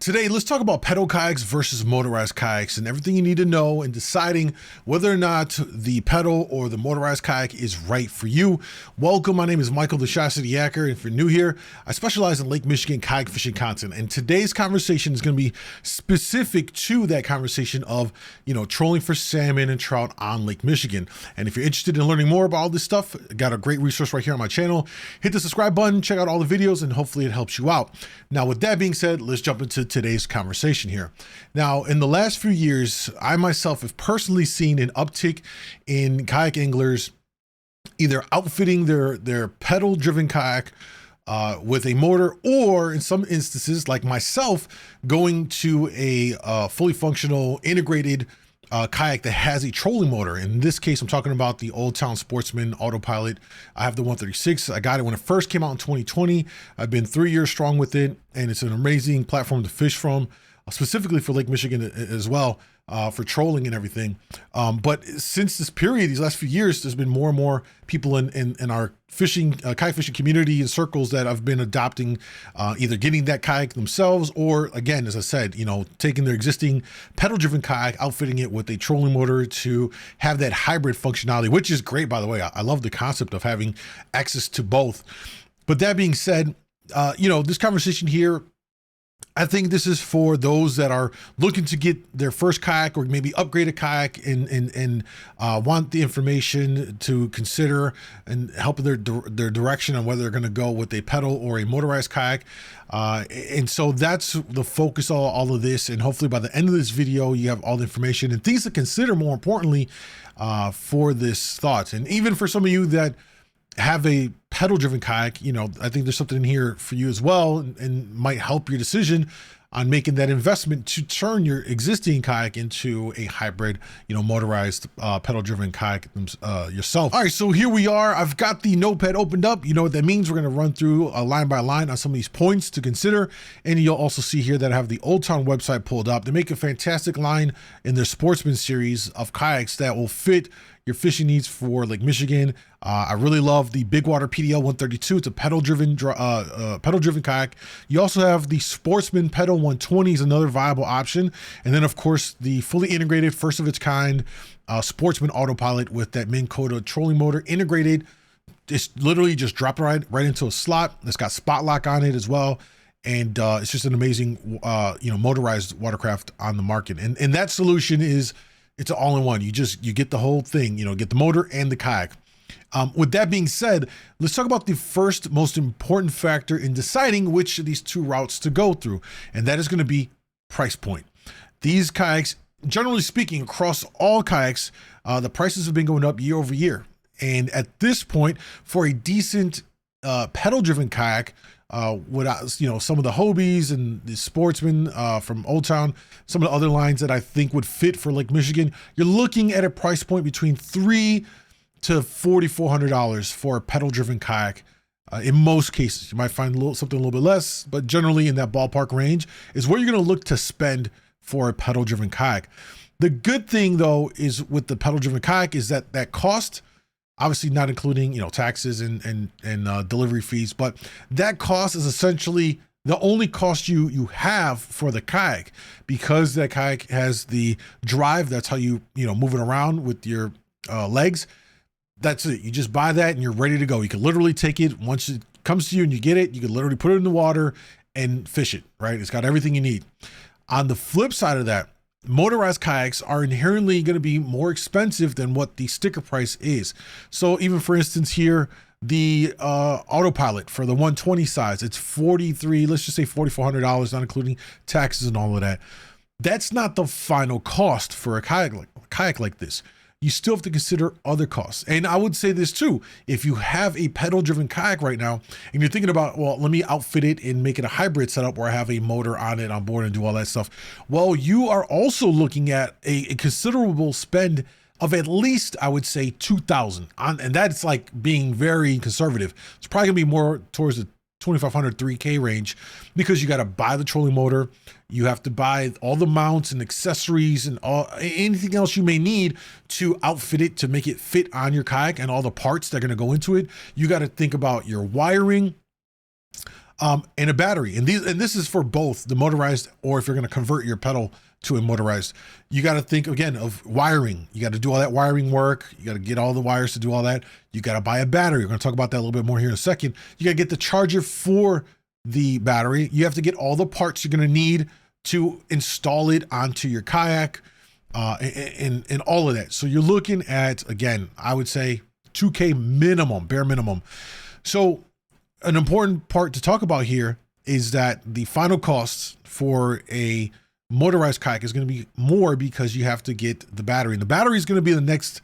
Today, let's talk about pedal kayaks versus motorized kayaks and everything you need to know in deciding whether or not the pedal or the motorized kayak is right for you. Welcome, my name is Michael, the ChiCityYaker, and if you're new here, I specialize in Lake Michigan kayak fishing content. And today's conversation is going to be specific to that conversation of, trolling for salmon and trout on Lake Michigan. And if you're interested in learning more about all this stuff, I got a great resource right here on my channel. Hit the subscribe button, check out all the videos, and hopefully it helps you out. Now, with that being said, let's jump into today's conversation here. Now, in the last few years, I myself have personally seen an uptick in kayak anglers either outfitting their pedal driven kayak with a motor, or in some instances, like myself, going to a fully functional integrated kayak that has a trolling motor. In this case, I'm talking about the Old Town Sportsman Autopilot. I have the 136. I got it when it first came out in 2020. I've been 3 years strong with it, and it's an amazing platform to fish from, specifically for Lake Michigan as well, for trolling and everything. But since this period, these last few years, there's been more and more people in our fishing, kayak fishing community and circles that have been adopting, either getting that kayak themselves, or again, as I said, taking their existing pedal driven kayak, outfitting it with a trolling motor to have that hybrid functionality, which is great, by the way. I love the concept of having access to both. But that being said, this conversation here, I think this is for those that are looking to get their first kayak or maybe upgrade a kayak and want the information to consider and help their direction on whether they're going to go with a pedal or a motorized kayak. And so that's the focus of all of this. And hopefully by the end of this video, you have all the information and things to consider, more importantly, for this thought. And even for some of you that have a pedal driven kayak, I think there's something in here for you as well, and might help your decision on making that investment to turn your existing kayak into a hybrid, motorized pedal driven kayak yourself. All right, so here we are. I've got the notepad opened up. You know what that means. We're going to run through line by line on some of these points to consider. And you'll also see here that I have the Old Town website pulled up. They make a fantastic line in their Sportsman series of kayaks that will fit your fishing needs for Lake Michigan. I really love the Big Water PDL 132. It's a pedal driven kayak. You also have the Sportsman Pedal 120 is another viable option. And then of course the fully integrated, first of its kind, Sportsman Autopilot with that Minn Kota trolling motor integrated. It's literally just dropped right into a slot. It's got spot lock on it as well. And it's just an amazing, motorized watercraft on the market. And that solution is, it's an all-in-one. You get the whole thing, get the motor and the kayak. With that being said, let's talk about the first most important factor in deciding which of these two routes to go through. And that is going to be price point. These kayaks, generally speaking, across all kayaks, the prices have been going up year over year. And at this point, for a decent pedal-driven kayak, without some of the Hobies and the Sportsmen from Old Town, some of the other lines that I think would fit for Lake Michigan, you're looking at a price point between $300 to $4,400 for a pedal-driven kayak. In most cases, you might find something a little bit less, but generally in that ballpark range is where you're going to look to spend for a pedal-driven kayak. The good thing, though, is with the pedal-driven kayak is that cost, obviously not including, taxes and delivery fees, but that cost is essentially the only cost you have for the kayak, because that kayak has the drive. That's how you move it around with your legs. That's it. You just buy that and you're ready to go. You can literally take it once it comes to you and you get it. You can literally put it in the water and fish it, right? It's got everything you need. On the flip side of that, motorized kayaks are inherently going to be more expensive than what the sticker price is. So even for instance here, the Autopilot for the 120 size, it's let's just say $4,400, not including taxes and all of that. That's not the final cost for a kayak like this. You still have to consider other costs. And I would say this too, if you have a pedal driven kayak right now and you're thinking about, well, let me outfit it and make it a hybrid setup where I have a motor on it on board and do all that stuff. Well, you are also looking at a considerable spend of at least, I would say, $2,000, and that's like being very conservative. It's probably gonna be more towards the $2,500, $3K range, because you got to buy the trolling motor. You have to buy all the mounts and accessories and anything else you may need to outfit it to make it fit on your kayak, and all the parts that are going to go into it. You got to think about your wiring. and a battery. And this is for both the motorized, or if you're going to convert your pedal to a motorized, you got to think again of wiring. You got to do all that wiring work. You got to get all the wires to do all that. You got to buy a battery. We're going to talk about that a little bit more here in a second. You got to get the charger for the battery. You have to get all the parts you're going to need to install it onto your kayak, and all of that. So you're looking at, again, I would say $2K minimum, bare minimum. So an important part to talk about here is that the final costs for a motorized kayak is going to be more because you have to get the battery. And the battery is going to be the next,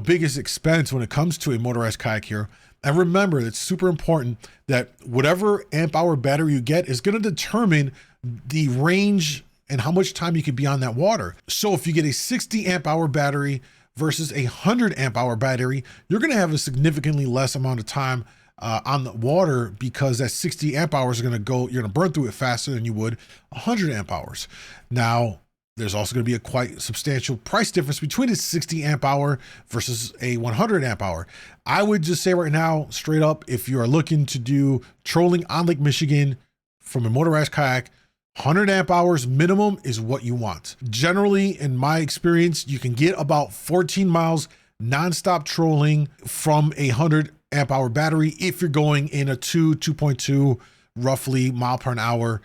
biggest expense when it comes to a motorized kayak here. And remember, it's super important that whatever amp hour battery you get is going to determine the range and how much time you can be on that water. So if you get a 60 amp hour battery versus a 100 amp hour battery, you're going to have a significantly less amount of time on the water, because that 60 amp hours are going to go, you're going to burn through it faster than you would 100 amp hours. Now, there's also going to be a quite substantial price difference between a 60 amp hour versus a 100 amp hour. I would just say right now, straight up, if you are looking to do trolling on Lake Michigan from a motorized kayak, 100 amp hours minimum is what you want. Generally, in my experience, you can get about 14 miles nonstop trolling from a 100 amp hour battery if you're going in a 2.2 roughly mile per hour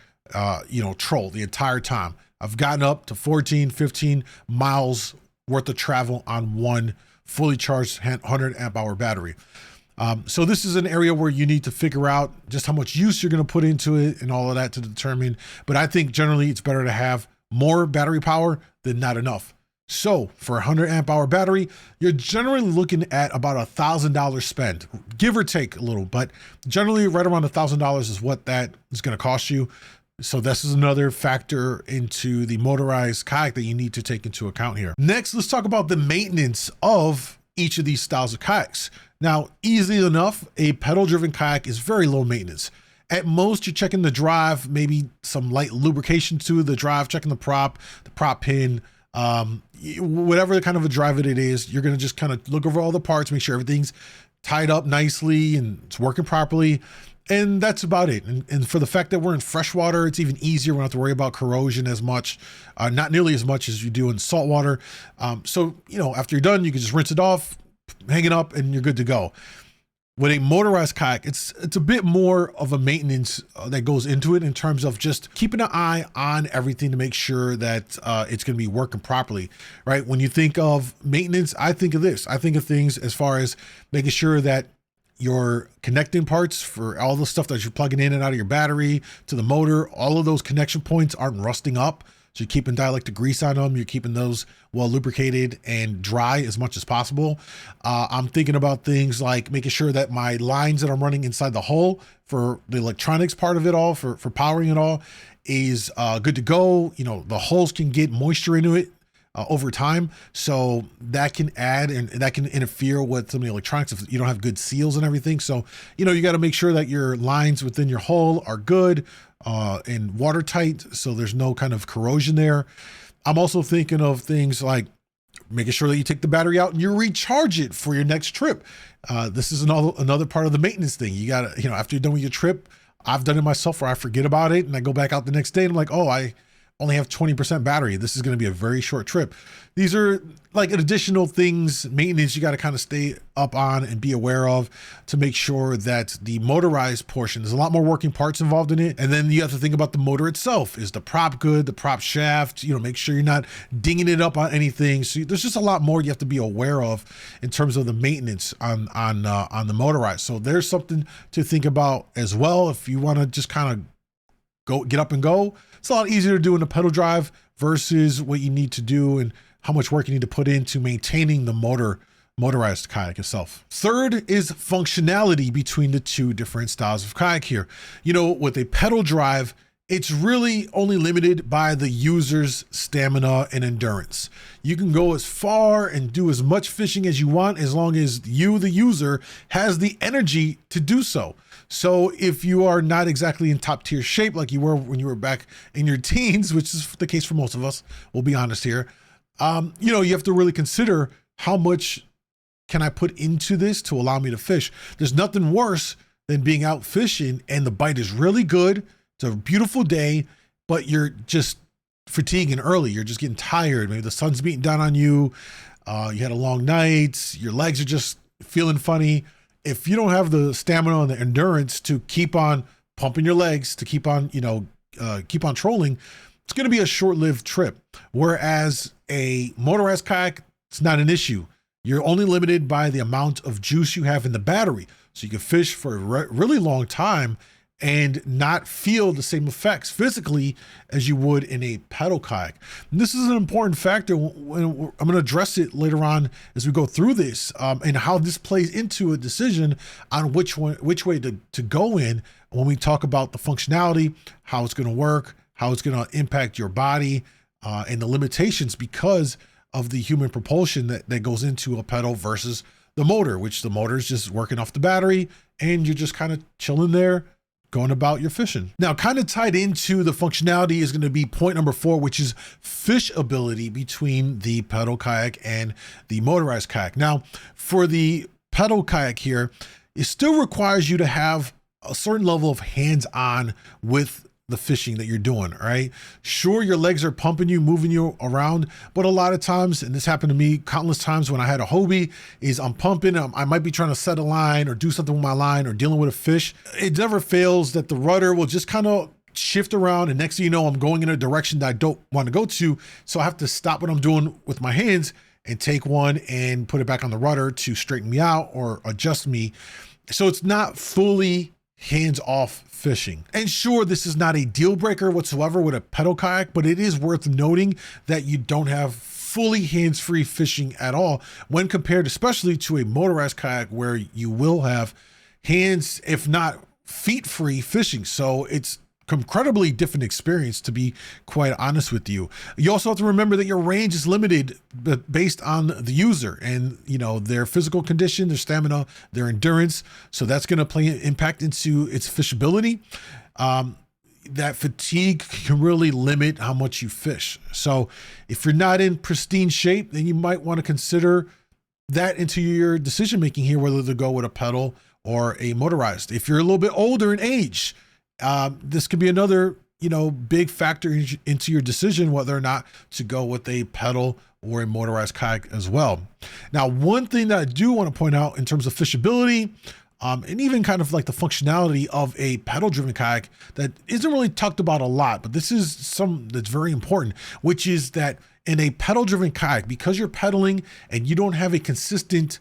troll the entire time. I've gotten up to 14, 15 miles worth of travel on one fully charged 100 amp hour battery. So this is an area where you need to figure out just how much use you're going to put into it and all of that to determine. But I think generally it's better to have more battery power than not enough. So for a 100 amp hour battery, you're generally looking at about $1,000 spend, give or take a little, but generally right around $1,000 is what that is going to cost you. So this is another factor into the motorized kayak that you need to take into account here. Next, let's talk about the maintenance of each of these styles of kayaks. Now, easily enough, a pedal driven kayak is very low maintenance. At most, you're checking the drive, maybe some light lubrication to the drive, checking the prop pin, whatever kind of a drive it is. You're going to just kind of look over all the parts, make sure everything's tied up nicely and it's working properly. And that's about it. And for the fact that we're in freshwater, it's even easier. We don't have to worry about corrosion as much, not nearly as much as you do in saltwater. So, after you're done, you can just rinse it off, hang it up, and you're good to go. With a motorized kayak, it's a bit more of a maintenance that goes into it in terms of just keeping an eye on everything to make sure that it's going to be working properly, right? When you think of maintenance, I think of this. I think of things as far as making sure that your connecting parts for all the stuff that you're plugging in and out of your battery to the motor, all of those connection points aren't rusting up. So you're keeping dielectric grease on them. You're keeping those well lubricated and dry as much as possible. I'm thinking about things like making sure that my lines that I'm running inside the hull for the electronics part of it all, for powering it all, is good to go. The hulls can get moisture into it over time. So that can add and that can interfere with some of the electronics if you don't have good seals and everything. So, you got to make sure that your lines within your hull are good and watertight, so there's no kind of corrosion there. I'm also thinking of things like making sure that you take the battery out and you recharge it for your next trip. This is another part of the maintenance thing. You got to, after you're done with your trip, I've done it myself where I forget about it and I go back out the next day and I'm like, oh, I only have 20% battery. This is going to be a very short trip. These are like additional things, maintenance you got to kind of stay up on and be aware of to make sure that the motorized portion, there's a lot more working parts involved in it. And then you have to think about the motor itself. Is the prop good? The prop shaft, make sure you're not dinging it up on anything. So there's just a lot more you have to be aware of in terms of the maintenance on the motorized. So there's something to think about as well. If you want to just kind of get up and go, it's a lot easier to do in a pedal drive versus what you need to do and how much work you need to put into maintaining the motorized kayak itself. Third is functionality between the two different styles of kayak here. With a pedal drive, it's really only limited by the user's stamina and endurance. You can go as far and do as much fishing as you want as long as you, the user, has the energy to do so. So if you are not exactly in top tier shape like you were when you were back in your teens, which is the case for most of us, we'll be honest here, you have to really consider how much can I put into this to allow me to fish. There's nothing worse than being out fishing and the bite is really good. It's a beautiful day, but you're just fatiguing early. You're just getting tired. Maybe the sun's beating down on you. You had a long night. Your legs are just feeling funny. If you don't have the stamina and the endurance to keep on pumping your legs, to keep on, keep on trolling, it's going to be a short-lived trip. Whereas a motorized kayak, it's not an issue. You're only limited by the amount of juice you have in the battery. So you can fish for a really long time and not feel the same effects physically as you would in a pedal kayak. And this is an important factor. I'm going to address it later on as we go through this, and how this plays into a decision on which way to go in when we talk about the functionality, how it's going to work, how it's going to impact your body, and the limitations because of the human propulsion that goes into a pedal versus the motor, which the motor is just working off the battery and you're just kind of chilling there, going about your fishing. Now, kind of tied into the functionality is going to be point number 4, which is fishability between the pedal kayak and the motorized kayak. Now, for the pedal kayak here, it still requires you to have a certain level of hands-on with the fishing that you're doing, right? Sure, your legs are pumping you, moving you around, but a lot of times, and this happened to me countless times when I had a Hobie, is I'm pumping, I might be trying to set a line or do something with my line or dealing with a fish. It never fails that the rudder will just kind of shift around, and next thing you know, I'm going in a direction that I don't want to go to. So I have to stop what I'm doing with my hands and take one and put it back on the rudder to straighten me out or adjust me. So it's not fully hands-off fishing. And sure, this is not a deal breaker whatsoever with a pedal kayak, but it is worth noting that you don't have fully hands-free fishing at all when compared especially to a motorized kayak where you will have hands, if not feet-free fishing. So it's incredibly different experience, to be quite honest with you. You also have to remember that your range is limited based on the user and their physical condition, their stamina, their endurance. So that's going to play an impact into its fishability. That fatigue can really limit how much you fish. So if you're not in pristine shape, then you might want to consider that into your decision making here, whether to go with a pedal or a motorized. If you're a little bit older in age, this could be another, big factor into your decision, whether or not to go with a pedal or a motorized kayak as well. Now, one thing that I do want to point out in terms of fishability, and even kind of like the functionality of a pedal driven kayak that isn't really talked about a lot, but this is something that's very important, which is that in a pedal driven kayak, because you're pedaling and you don't have a consistent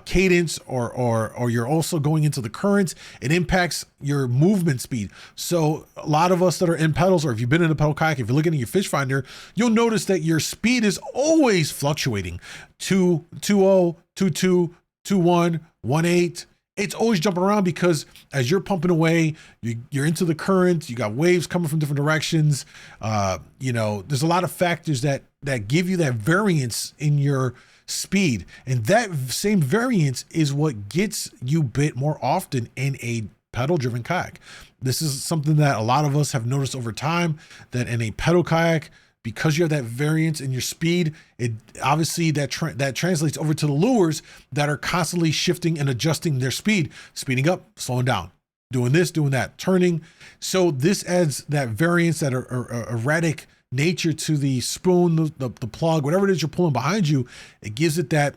cadence or you're also going into the currents, it impacts your movement speed. So a lot of us that are in pedals, or if you've been in a pedal kayak, if you're looking at your fish finder, you'll notice that your speed is always fluctuating. 2.20, 2.2, 2.1, 1.8. It's always jumping around because as you're pumping away, you're into the current, you got waves coming from different directions. There's a lot of factors that give you that variance in your speed, and that same variance is what gets you bit more often in a pedal driven kayak. This is something that a lot of us have noticed over time, that in a pedal kayak, because you have that variance in your speed, it obviously that translates over to the lures that are constantly shifting and adjusting their speed, speeding up, slowing down, doing this, doing that, turning. So this adds that variance, that erratic nature to the spoon, the plug, whatever it is you're pulling behind you. It gives it that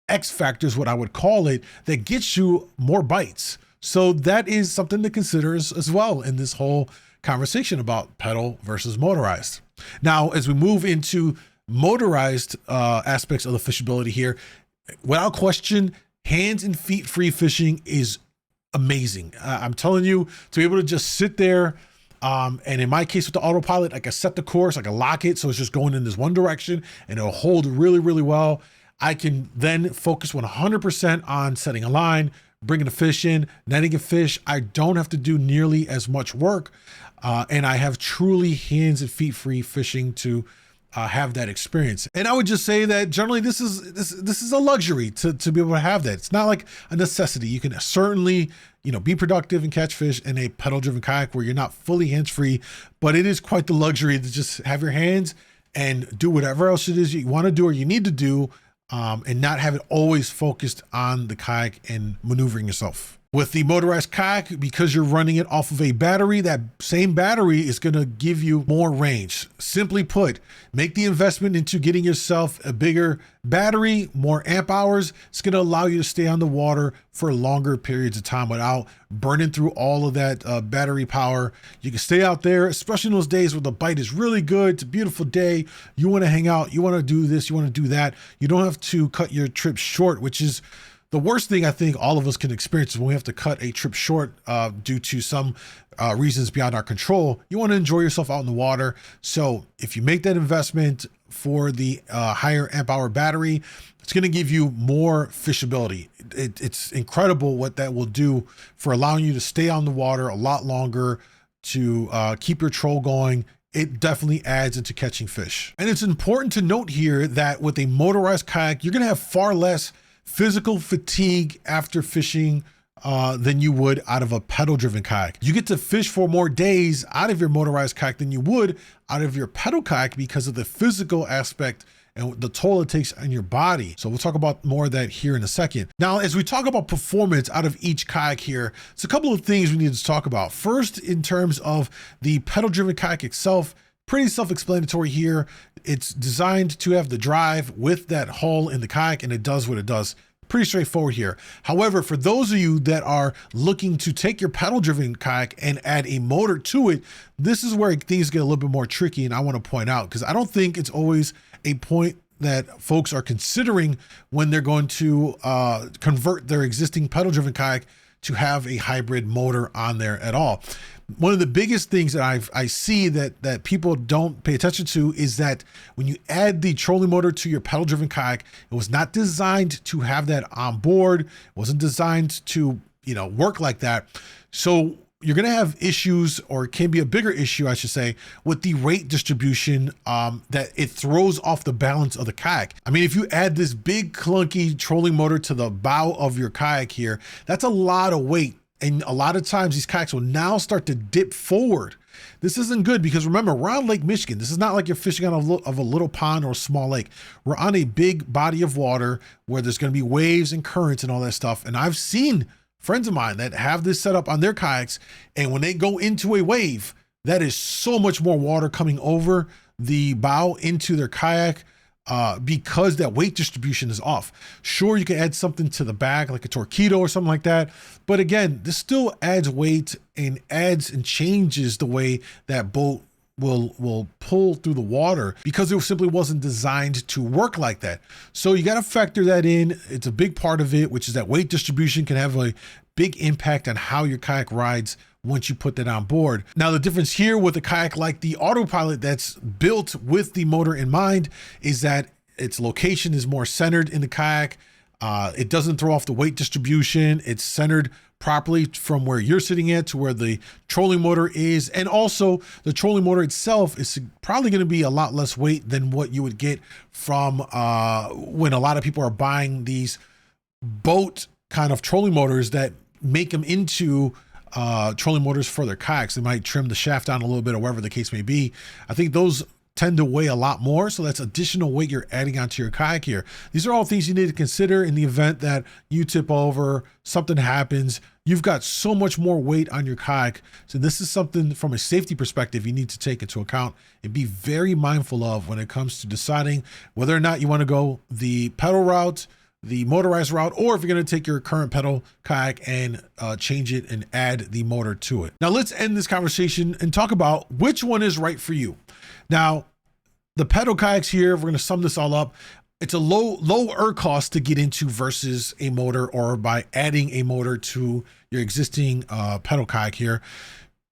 X factor is what I would call it, that gets you more bites. So that is something to consider as well in this whole conversation about pedal versus motorized. Now, as we move into motorized aspects of the fishability here, without question, hands and feet free fishing is amazing. I'm telling you, to be able to just sit there, and in my case with the autopilot, I can set the course, I can lock it, so it's just going in this one direction and it'll hold really, really well. I can then focus 100% on setting a line, bringing a fish in, netting a fish. I don't have to do nearly as much work, and I have truly hands and feet free fishing to have that experience. And I would just say that generally this is a luxury to be able to have that. It's not like a necessity. You can certainly be productive and catch fish in a pedal driven kayak where you're not fully hands free, but it is quite the luxury to just have your hands and do whatever else it is you want to do or you need to do, and not have it always focused on the kayak and maneuvering yourself. With the motorized kayak, because you're running it off of a battery, that same battery is going to give you more range. Simply put, make the investment into getting yourself a bigger battery, more amp hours. It's going to allow you to stay on the water for longer periods of time without burning through all of that battery power. You can stay out there, especially in those days where the bite is really good. It's a beautiful day. You want to hang out. You want to do this. You want to do that. You don't have to cut your trip short, which is the worst thing I think all of us can experience is when we have to cut a trip short due to some reasons beyond our control. You want to enjoy yourself out in the water. So if you make that investment for the higher amp hour battery, it's going to give you more fishability. It's incredible what that will do for allowing you to stay on the water a lot longer, to keep your troll going. It definitely adds into catching fish. And it's important to note here that with a motorized kayak, you're going to have far less physical fatigue after fishing than you would out of a pedal driven kayak. You get to fish for more days out of your motorized kayak than you would out of your pedal kayak because of the physical aspect and the toll it takes on your body. So we'll talk about more of that here in a second. Now, as we talk about performance out of each kayak here, it's a couple of things we need to talk about. First, in terms of the pedal driven kayak itself, pretty self-explanatory here. It's designed to have the drive with that hull in the kayak, and it does what it does. Pretty straightforward here. However, for those of you that are looking to take your pedal-driven kayak and add a motor to it, this is where things get a little bit more tricky, and I want to point out, because I don't think it's always a point that folks are considering when they're going to convert their existing pedal-driven kayak to have a hybrid motor on there at all. One of the biggest things that I see that people don't pay attention to is that when you add the trolling motor to your pedal driven kayak, it was not designed to have that on board. It wasn't designed to, work like that. So you're going to have issues, or it can be a bigger issue, I should say, with the weight distribution that it throws off the balance of the kayak. I mean, if you add this big clunky trolling motor to the bow of your kayak here, that's a lot of weight. And a lot of times these kayaks will now start to dip forward. This isn't good because remember, we're on Lake Michigan. This is not like you're fishing on a little pond or a small lake. We're on a big body of water where there's going to be waves and currents and all that stuff. And I've seen friends of mine that have this set up on their kayaks, and when they go into a wave, that is so much more water coming over the bow into their kayak because that weight distribution is off. Sure, you can add something to the back like a torpedo or something like that, but again, this still adds weight and adds and changes the way that boat will pull through the water because it simply wasn't designed to work like that. So you got to factor that in. It's a big part of it, which is that weight distribution can have a big impact on how your kayak rides once you put that on board. Now, the difference here with a kayak like the autopilot that's built with the motor in mind is that its location is more centered in the kayak. It doesn't throw off the weight distribution. It's centered properly from where you're sitting at to where the trolling motor is. And also the trolling motor itself is probably going to be a lot less weight than what you would get from when a lot of people are buying these boat kind of trolling motors that make them into trolling motors for their kayaks. They might trim the shaft down a little bit or whatever the case may be. I think those tend to weigh a lot more. So that's additional weight you're adding onto your kayak here. These are all things you need to consider in the event that you tip over, something happens. You've got so much more weight on your kayak. So this is something from a safety perspective you need to take into account and be very mindful of when it comes to deciding whether or not you want to go the pedal route, the motorized route, or if you're going to take your current pedal kayak and change it and add the motor to it. Now let's end this conversation and talk about which one is right for you. Now, the pedal kayaks here, we're going to sum this all up. It's a lower cost to get into versus a motor, or by adding a motor to your existing pedal kayak here.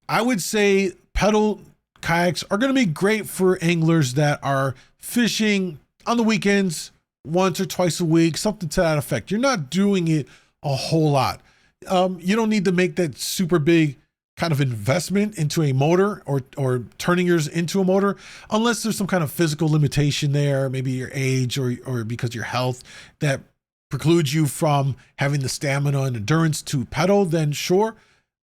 I would say pedal kayaks are going to be great for anglers that are fishing on the weekends, once or twice a week, something to that effect. You're not doing it a whole lot. You don't need to make that super big kind of investment into a motor or turning yours into a motor, unless there's some kind of physical limitation there, maybe your age or because your health that precludes you from having the stamina and endurance to pedal, then sure.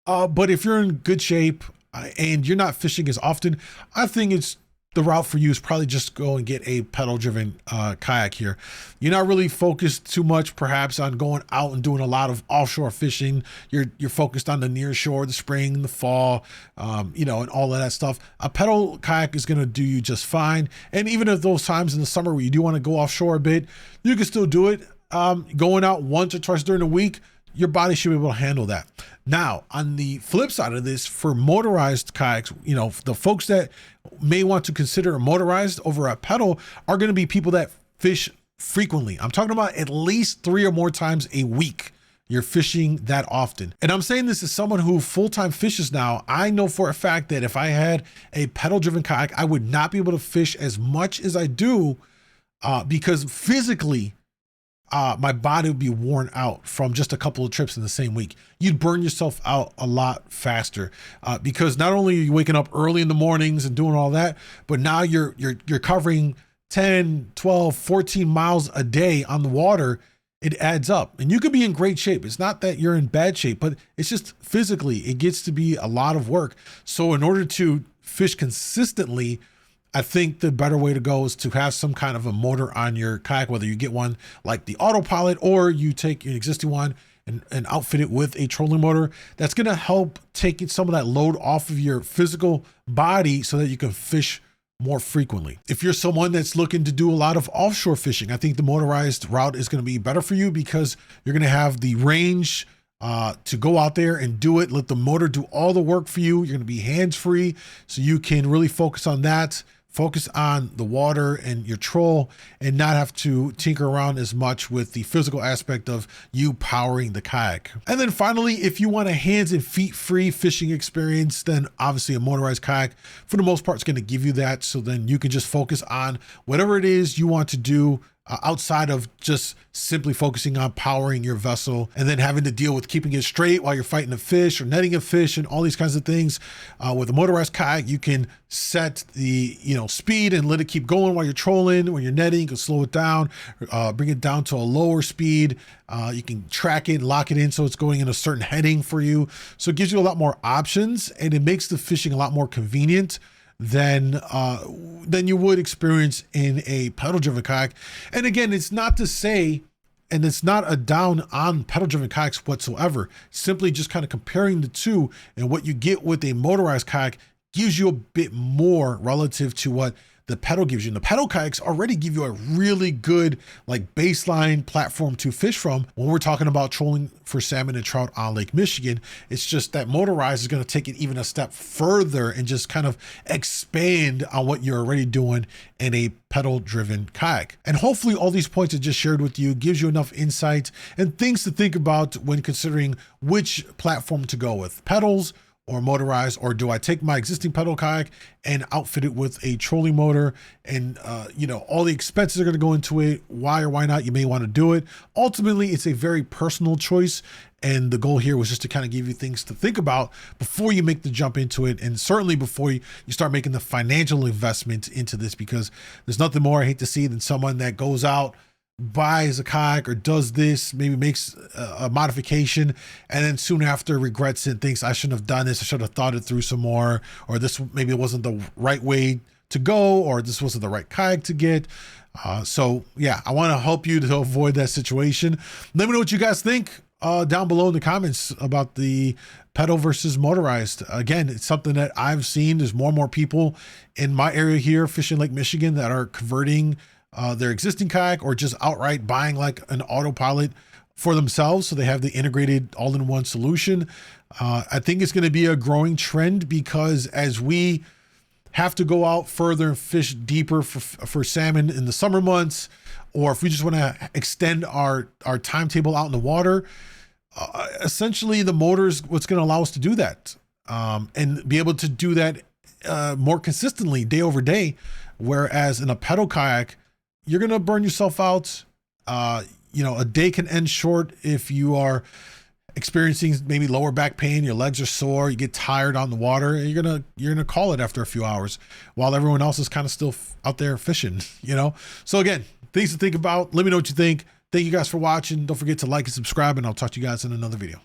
But if you're in good shape and you're not fishing as often, I think it's the route for you is probably just go and get a pedal driven kayak here. You're not really focused too much perhaps on going out and doing a lot of offshore fishing. You're focused on the near shore, the spring, the fall, and all of that stuff. A pedal kayak is going to do you just fine. And even if those times in the summer where you do want to go offshore a bit, you can still do it. Going out once or twice during the week, your body should be able to handle that. Now, on the flip side of this, for motorized kayaks, the folks that may want to consider a motorized over a pedal are going to be people that fish frequently. I'm talking about at least 3 or more times a week. You're fishing that often. And I'm saying this as someone who full-time fishes now. I know for a fact that if I had a pedal-driven kayak, I would not be able to fish as much as I do because physically, my body would be worn out from just a couple of trips in the same week. You'd burn yourself out a lot faster because not only are you waking up early in the mornings and doing all that, but now you're covering 10, 12, 14 miles a day on the water. It adds up, and you could be in great shape. It's not that you're in bad shape, but it's just physically, it gets to be a lot of work. So in order to fish consistently, I think the better way to go is to have some kind of a motor on your kayak, whether you get one like the autopilot or you take an existing one and outfit it with a trolling motor. That's going to help take some of that load off of your physical body so that you can fish more frequently. If you're someone that's looking to do a lot of offshore fishing, I think the motorized route is going to be better for you because you're going to have the range to go out there and do it. Let the motor do all the work for you. You're going to be hands-free, so you can really focus on that. Focus on the water and your troll and not have to tinker around as much with the physical aspect of you powering the kayak. And then finally, if you want a hands and feet free fishing experience, then obviously a motorized kayak for the most part is going to give you that. So then you can just focus on whatever it is you want to do outside of just simply focusing on powering your vessel and then having to deal with keeping it straight while you're fighting a fish or netting a fish and all these kinds of things. With a motorized kayak, you can set the speed and let it keep going while you're trolling. When you're netting, you can slow it down, bring it down to a lower speed. You can track it, lock it in so it's going in a certain heading for you. So it gives you a lot more options and it makes the fishing a lot more convenient than you would experience in a pedal-driven kayak. And again, it's not to say, and it's not a down on pedal-driven kayaks whatsoever. Simply just kind of comparing the two, and what you get with a motorized kayak gives you a bit more relative to what the pedal gives you. And the pedal kayaks already give you a really good baseline platform to fish from when we're talking about trolling for salmon and trout on Lake Michigan. It's just that motorized is going to take it even a step further and just kind of expand on what you're already doing in a pedal driven kayak. And hopefully all these points I just shared with you gives you enough insight and things to think about when considering which platform to go with, pedals or motorized, or do I take my existing pedal kayak and outfit it with a trolling motor? And all the expenses are going to go into it. Why or why not? You may want to do it. Ultimately, it's a very personal choice. And the goal here was just to kind of give you things to think about before you make the jump into it. And certainly before you start making the financial investment into this, because there's nothing more I hate to see than someone that goes out, buys a kayak or does this, maybe makes a modification, and then soon after regrets it and thinks I shouldn't have done this, I should have thought it through some more, or this maybe it wasn't the right way to go, or this wasn't the right kayak to get. So yeah, I want to help you to avoid that situation. Let me know what you guys think down below in the comments about the pedal versus motorized. Again, it's something that I've seen. There's more and more people in my area here fishing Lake Michigan that are converting their existing kayak or just outright buying an autopilot for themselves, so they have the integrated all-in-one solution. I think it's going to be a growing trend because as we have to go out further and fish deeper for salmon in the summer months, or if we just want to extend our timetable out in the water, essentially the motor is what's going to allow us to do that and be able to do that more consistently day over day. Whereas in a pedal kayak, you're going to burn yourself out. A day can end short if you are experiencing maybe lower back pain, your legs are sore, you get tired on the water, and you're gonna call it after a few hours while everyone else is kind of still out there fishing, So again, things to think about. Let me know what you think. Thank you guys for watching. Don't forget to like and subscribe, and I'll talk to you guys in another video.